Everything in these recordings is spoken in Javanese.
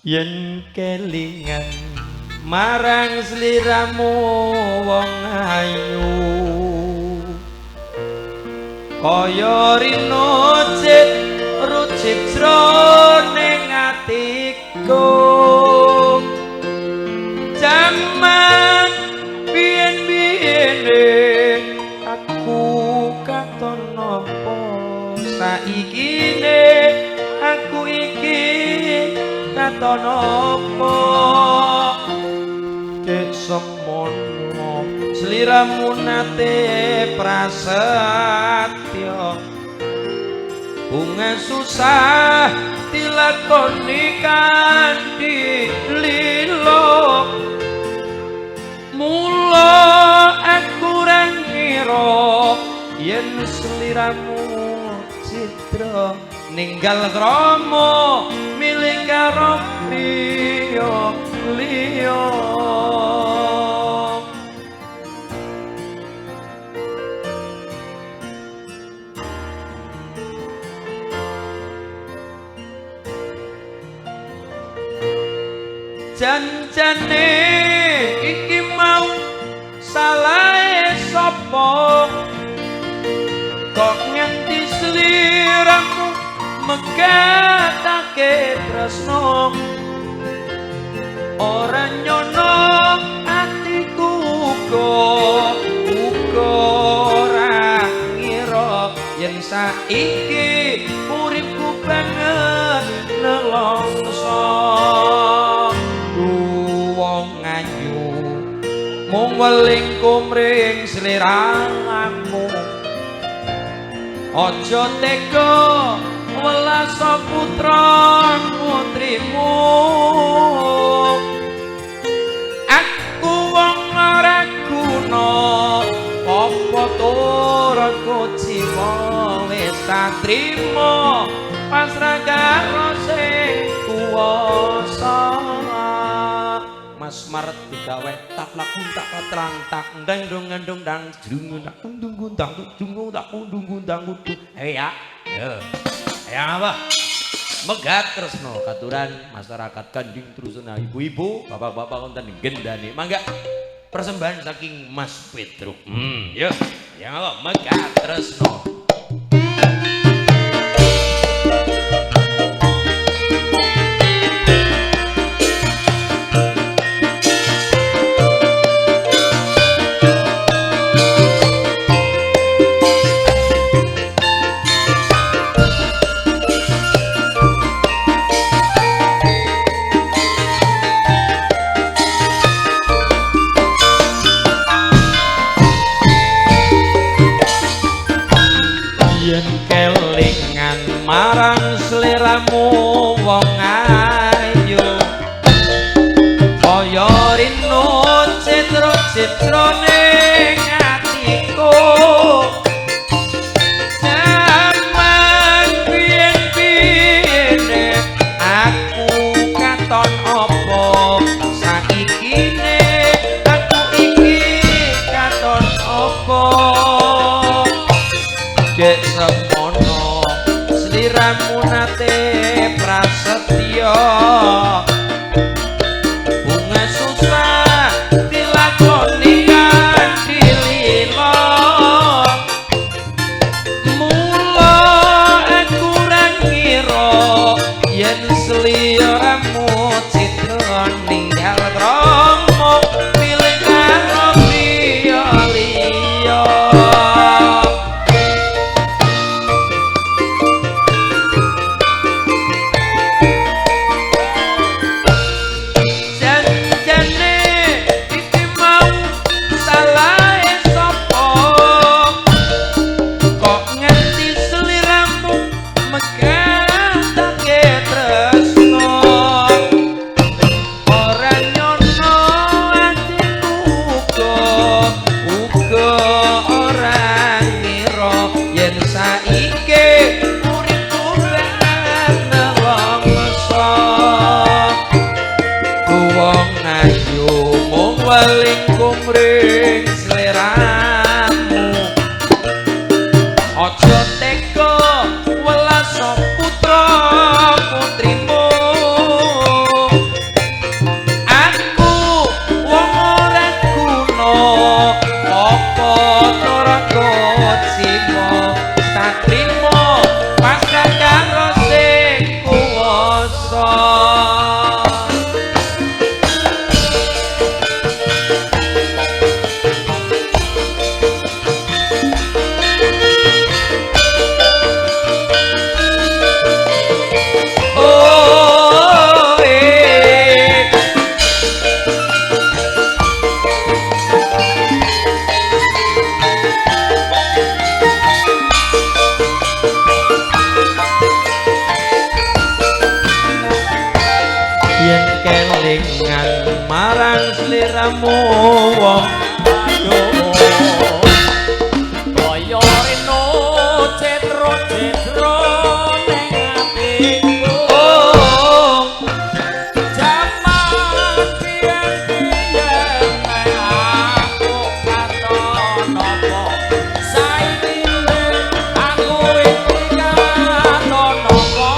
yen kelingan marang sliramu wong ayu kaya rino cit rucit jroning atiku jaman biyen-biyene aku katon napa saikine aku iki katon napa kek semono sliramu nate prasetya bunga susah dilakoni kanthi lilo mula aku ora ngira yen sliramu citra ninggal krama milih karo liya janjane iki mau salahe sapa kok nganti sliramu megatake tresno ora nyono atiku uga ora ngira yen saiki uripku banget nelongso mung weling kumring sliramu aja tega welas putra putrimu aku wong ora guna apa turku jiwa wis tak trima pasrah karo sing kuwasa Mas Maret digawe tak laku tak patrang tak ndang dong ngandong dang jrung tak ndung gundang dung tak ndung gundang kudu ya apa megat tresno katuran masyarakat Kanding Trusuna ibu-ibu bapak-bapak konten gendane mangga persembahan saking Mas Petruk yo ya apa megat tresno marang sliramu wong ayu kaya rino citra ning atiku jaman biyen-biyene aku katon apa saikine aku iki katon apa dek semono sliramu nate prasetya bunga susah dilakoni kanthi lila mula aku ora ngira yen sliramu citra ninggal krama milih karo liya ora nyono kuwasa. Yen kelingan marang sliramu wong ayo kaya reno cetro-cetro ning atiku jaman biyen-biyen aku katon apa saiki aku iki katon apa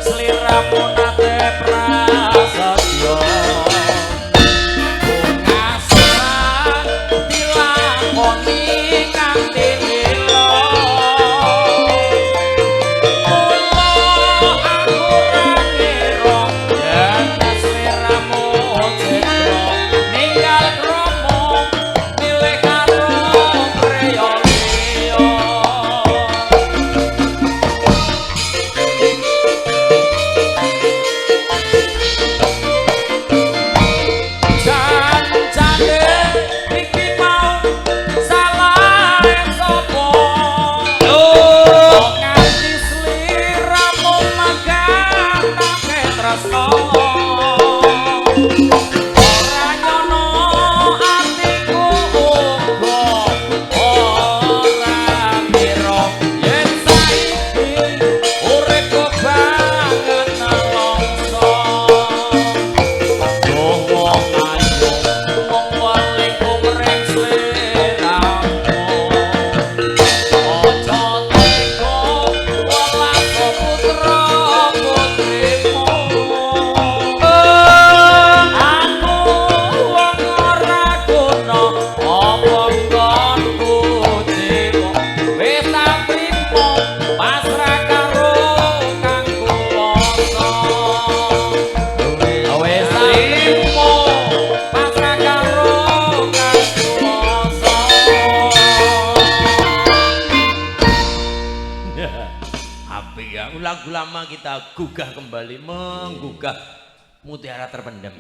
sliramu nate prasetyo ngasan dilakoni kanthi lila aku ra ngira yen sliramu cetro ninggal kromo milih karo priya liya. Lagu lama kita gugah kembali, menggugah mutiara terpendam.